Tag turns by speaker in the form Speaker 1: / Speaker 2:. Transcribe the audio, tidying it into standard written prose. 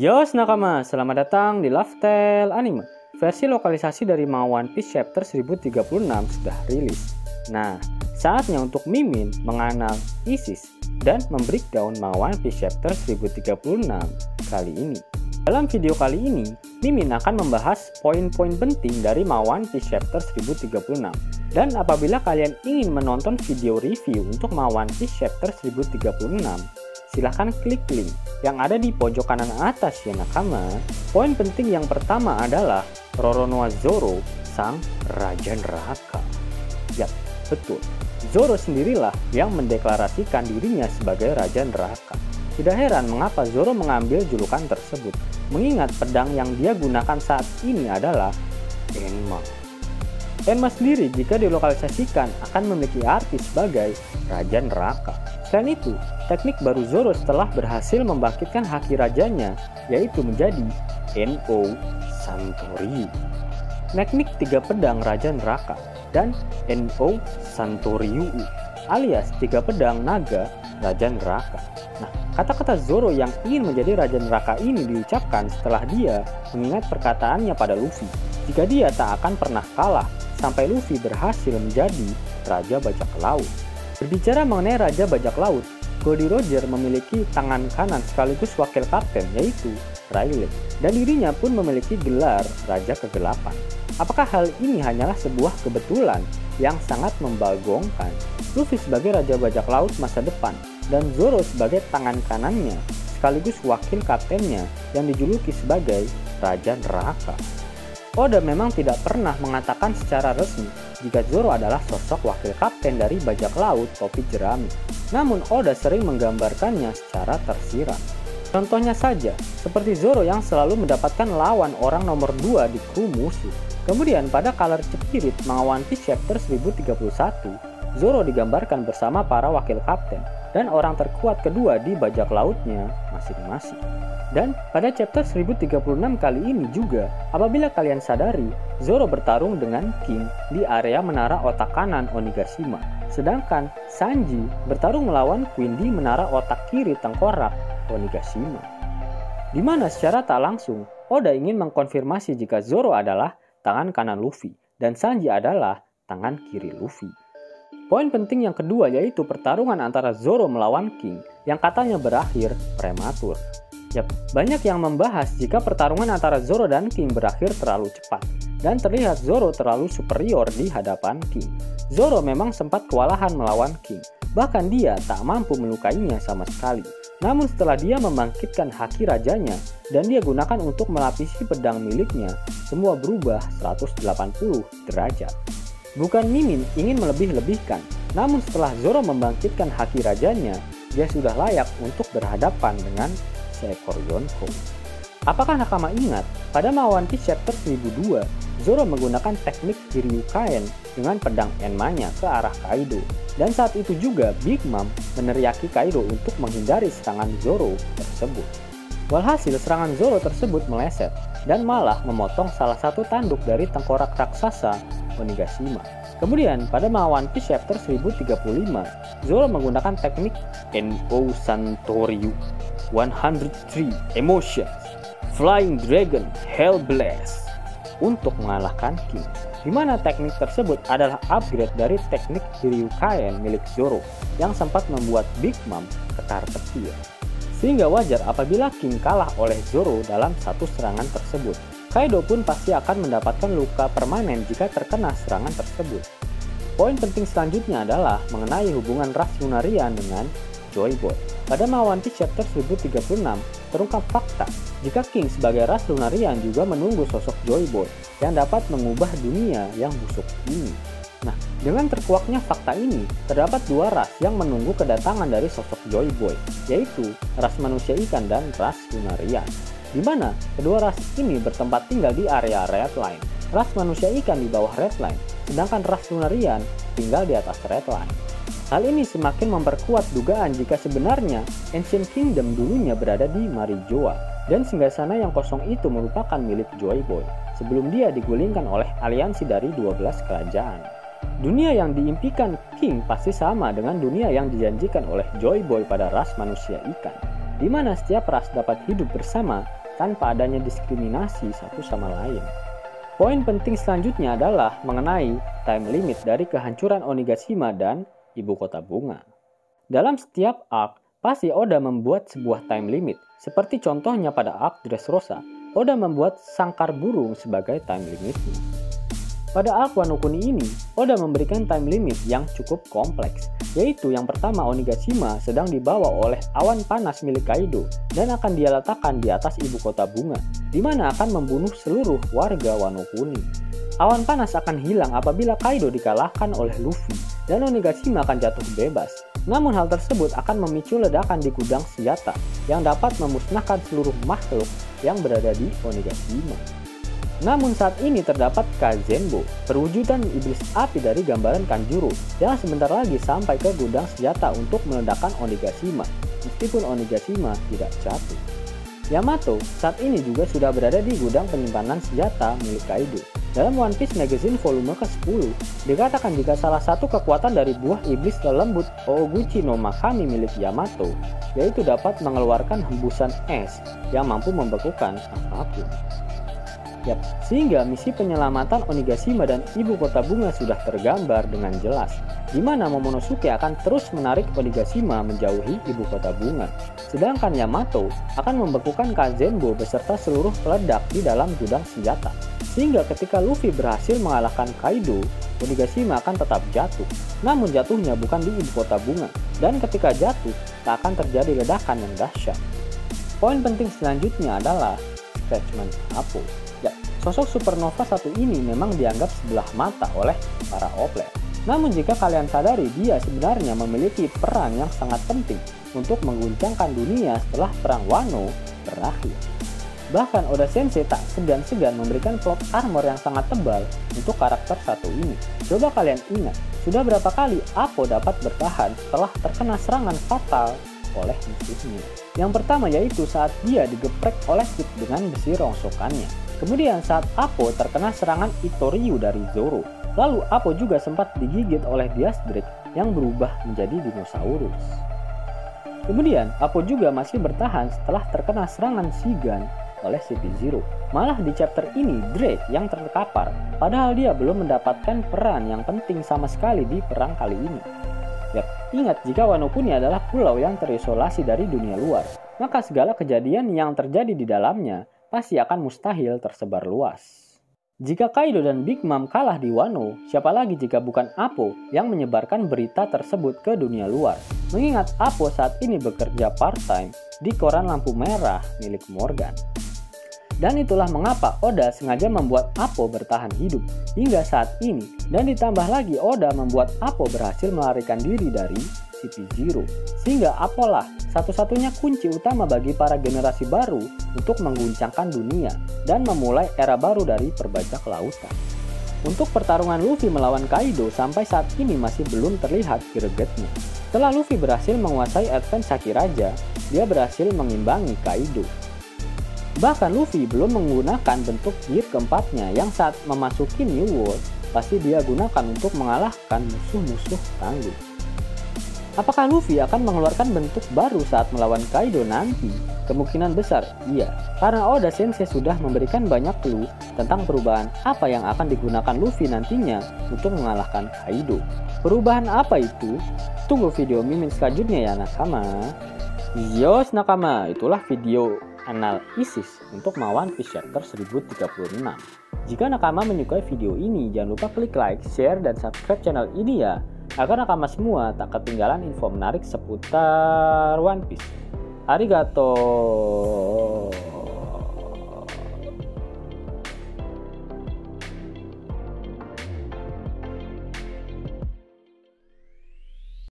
Speaker 1: Yos nakama, selamat datang di Lifestyle Anime. Versi lokalisasi dari manga One Piece chapter 1036 sudah rilis. Nah, saatnya untuk Mimin mengenal Isis dan membreakdown manga One Piece chapter 1036 kali ini. Dalam video kali ini, Mimin akan membahas poin-poin penting dari manga One Piece chapter 1036. Dan apabila kalian ingin menonton video review untuk manga One Piece chapter 1036, silahkan klik link yang ada di pojok kanan atas ya nakama. Poin penting yang pertama adalah Roronoa Zoro, sang Raja Neraka. Yap, betul. Zoro sendirilah yang mendeklarasikan dirinya sebagai Raja Neraka. Tidak heran mengapa Zoro mengambil julukan tersebut, mengingat pedang yang dia gunakan saat ini adalah Enma. Enma sendiri jika dilokalisasikan akan memiliki arti sebagai Raja Neraka. Selain itu, teknik baru Zoro setelah berhasil membangkitkan haki rajanya, yaitu menjadi No Santoryu. Teknik tiga pedang Raja Neraka dan No Santoryu alias tiga pedang naga Raja Neraka. Nah, kata-kata Zoro yang ingin menjadi Raja Neraka ini diucapkan setelah dia mengingat perkataannya pada Luffy, jika dia tak akan pernah kalah sampai Luffy berhasil menjadi Raja Bajak Laut. Berbicara mengenai Raja Bajak Laut, Goldie Roger memiliki tangan kanan sekaligus wakil kapten yaitu Rayleigh, dan dirinya pun memiliki gelar Raja Kegelapan. Apakah hal ini hanyalah sebuah kebetulan yang sangat membagongkan? Luffy sebagai Raja Bajak Laut masa depan dan Zoro sebagai tangan kanannya sekaligus wakil kaptennya yang dijuluki sebagai Raja Neraka. Oda memang tidak pernah mengatakan secara resmi jika Zoro adalah sosok wakil kapten dari bajak laut topi jerami. Namun Oda sering menggambarkannya secara tersirat. Contohnya saja, seperti Zoro yang selalu mendapatkan lawan orang nomor 2 di kru musuh. Kemudian pada Color Spirit manga One Piece chapter 1031, Zoro digambarkan bersama para wakil kapten dan orang terkuat kedua di bajak lautnya masing-masing. Dan pada chapter 1036 kali ini juga, apabila kalian sadari, Zoro bertarung dengan King di area menara otak kanan Onigashima. Sedangkan Sanji bertarung melawan Queen di menara otak kiri tengkorak Onigashima. Di mana secara tak langsung, Oda ingin mengkonfirmasi jika Zoro adalah tangan kanan Luffy dan Sanji adalah tangan kiri Luffy. Poin penting yang kedua yaitu pertarungan antara Zoro melawan King yang katanya berakhir prematur. Yap, banyak yang membahas jika pertarungan antara Zoro dan King berakhir terlalu cepat dan terlihat Zoro terlalu superior di hadapan King. Zoro memang sempat kewalahan melawan King, bahkan dia tak mampu melukainya sama sekali. Namun setelah dia membangkitkan haki rajanya dan dia gunakan untuk melapisi pedang miliknya, semua berubah 180 derajat. Bukan Mimin ingin melebih-lebihkan, namun setelah Zoro membangkitkan haki rajanya, dia sudah layak untuk berhadapan dengan seekor Yonko. Apakah nakama ingat, pada manga One Piece chapter 1002, Zoro menggunakan teknik Kiryukaen dengan pedang Enma-nya ke arah Kaido. Dan saat itu juga Big Mom meneriaki Kaido untuk menghindari serangan Zoro tersebut. Walhasil serangan Zoro tersebut meleset dan malah memotong salah satu tanduk dari tengkorak raksasa Onigashima. Kemudian pada manga One Piece chapter 1035, Zoro menggunakan teknik No Santoryu 103 Emotions Flying Dragon Hell Blast untuk mengalahkan King, di mana teknik tersebut adalah upgrade dari teknik Kiryukaen milik Zoro yang sempat membuat Big Mom ketar-ketir. Sehingga wajar apabila King kalah oleh Zoro dalam satu serangan tersebut. Kaido pun pasti akan mendapatkan luka permanen jika terkena serangan tersebut. Poin penting selanjutnya adalah mengenai hubungan ras Lunarian dengan Joy Boy. Pada manga One Piece chapter 1036 terungkap fakta jika King sebagai ras Lunarian juga menunggu sosok Joy Boy yang dapat mengubah dunia yang busuk ini. Nah, dengan terkuaknya fakta ini, terdapat dua ras yang menunggu kedatangan dari sosok Joy Boy, yaitu ras manusia ikan dan ras Lunarian, di mana kedua ras ini bertempat tinggal di area Red Line. Ras manusia ikan di bawah Red Line, sedangkan ras Lunarian tinggal di atas Red Line. Hal ini semakin memperkuat dugaan jika sebenarnya Ancient Kingdom dulunya berada di Marijoa, dan singgasana yang kosong itu merupakan milik Joy Boy, sebelum dia digulingkan oleh aliansi dari 12 kerajaan. Dunia yang diimpikan King pasti sama dengan dunia yang dijanjikan oleh Joy Boy pada ras manusia ikan, di mana setiap ras dapat hidup bersama tanpa adanya diskriminasi satu sama lain. Poin penting selanjutnya adalah mengenai time limit dari kehancuran Onigashima dan Ibu Kota Bunga. Dalam setiap arc, pasti Oda membuat sebuah time limit. Seperti contohnya pada arc Dressrosa, Oda membuat sangkar burung sebagai time limitnya. Pada arc Wano Kuni ini, Oda memberikan time limit yang cukup kompleks, yaitu yang pertama Onigashima sedang dibawa oleh awan panas milik Kaido dan akan dia letakkan di atas Ibu Kota Bunga, di mana akan membunuh seluruh warga Wano Kuni. Awan panas akan hilang apabila Kaido dikalahkan oleh Luffy dan Onigashima akan jatuh bebas. Namun hal tersebut akan memicu ledakan di gudang senjata yang dapat memusnahkan seluruh makhluk yang berada di Onigashima. Namun saat ini terdapat Kazenbo, perwujudan iblis api dari gambaran Kanjuro yang sebentar lagi sampai ke gudang senjata untuk meledakkan Onigashima, meskipun Onigashima tidak jatuh. Yamato saat ini juga sudah berada di gudang penyimpanan senjata milik Kaido. Dalam One Piece Magazine volume ke-10, dikatakan jika salah satu kekuatan dari buah iblis lelembut Ouguchi no Makami milik Yamato, yaitu dapat mengeluarkan hembusan es yang mampu membekukan apapun. Sehingga misi penyelamatan Onigashima dan Ibu Kota Bunga sudah tergambar dengan jelas, di mana Momonosuke akan terus menarik Onigashima menjauhi Ibu Kota Bunga, sedangkan Yamato akan membekukan Kazenbo beserta seluruh peledak di dalam gudang senjata. Sehingga ketika Luffy berhasil mengalahkan Kaido, Onigashima akan tetap jatuh, namun jatuhnya bukan di Ibu Kota Bunga, dan ketika jatuh, tak akan terjadi ledakan yang dahsyat. Poin penting selanjutnya adalah Scratchman Appo. Sosok supernova satu ini memang dianggap sebelah mata oleh para Oplayer. Namun jika kalian sadari, dia sebenarnya memiliki peran yang sangat penting untuk mengguncangkan dunia setelah perang Wano berakhir. Bahkan Oda Sensei tak segan-segan memberikan plot armor yang sangat tebal untuk karakter satu ini. Coba kalian ingat, sudah berapa kali Appo dapat bertahan setelah terkena serangan fatal oleh musuhnya. Yang pertama yaitu saat dia digeprek oleh Kid dengan besi rongsokannya. Kemudian saat Appo terkena serangan Itoryu dari Zoro. Lalu Appo juga sempat digigit oleh Diaz Drake yang berubah menjadi dinosaurus. Kemudian Appo juga masih bertahan setelah terkena serangan Shigan oleh CP0. Malah di chapter ini Drake yang terkapar, padahal dia belum mendapatkan peran yang penting sama sekali di perang kali ini. Ingat, jika Wano Kuni adalah pulau yang terisolasi dari dunia luar, maka segala kejadian yang terjadi di dalamnya pasti akan mustahil tersebar luas. Jika Kaido dan Big Mom kalah di Wano, siapa lagi jika bukan Appo yang menyebarkan berita tersebut ke dunia luar? Mengingat Appo saat ini bekerja part-time di koran lampu merah milik Morgan. Dan itulah mengapa Oda sengaja membuat Appo bertahan hidup hingga saat ini. Dan ditambah lagi Oda membuat Appo berhasil melarikan diri dari CP0. Sehingga Appo lah satu-satunya kunci utama bagi para generasi baru untuk mengguncangkan dunia dan memulai era baru dari perbajak lautan. Untuk pertarungan Luffy melawan Kaido sampai saat ini masih belum terlihat gregetnya. Setelah Luffy berhasil menguasai Advance Shakiraja, dia berhasil mengimbangi Kaido. Bahkan Luffy belum menggunakan bentuk gear keempatnya yang saat memasuki New World pasti dia gunakan untuk mengalahkan musuh-musuh tangguh. Apakah Luffy akan mengeluarkan bentuk baru saat melawan Kaido nanti? Kemungkinan besar iya, karena Oda Sensei sudah memberikan banyak clue tentang perubahan apa yang akan digunakan Luffy nantinya untuk mengalahkan Kaido. Perubahan apa itu? Tunggu video mimin selanjutnya ya nakama. Yos nakama, itulah video analisis untuk One Piece chapter 1036. Jika nakama menyukai video ini, jangan lupa klik like, share, dan subscribe channel ini ya, agar nakama semua tak ketinggalan info menarik seputar One Piece. Arigato.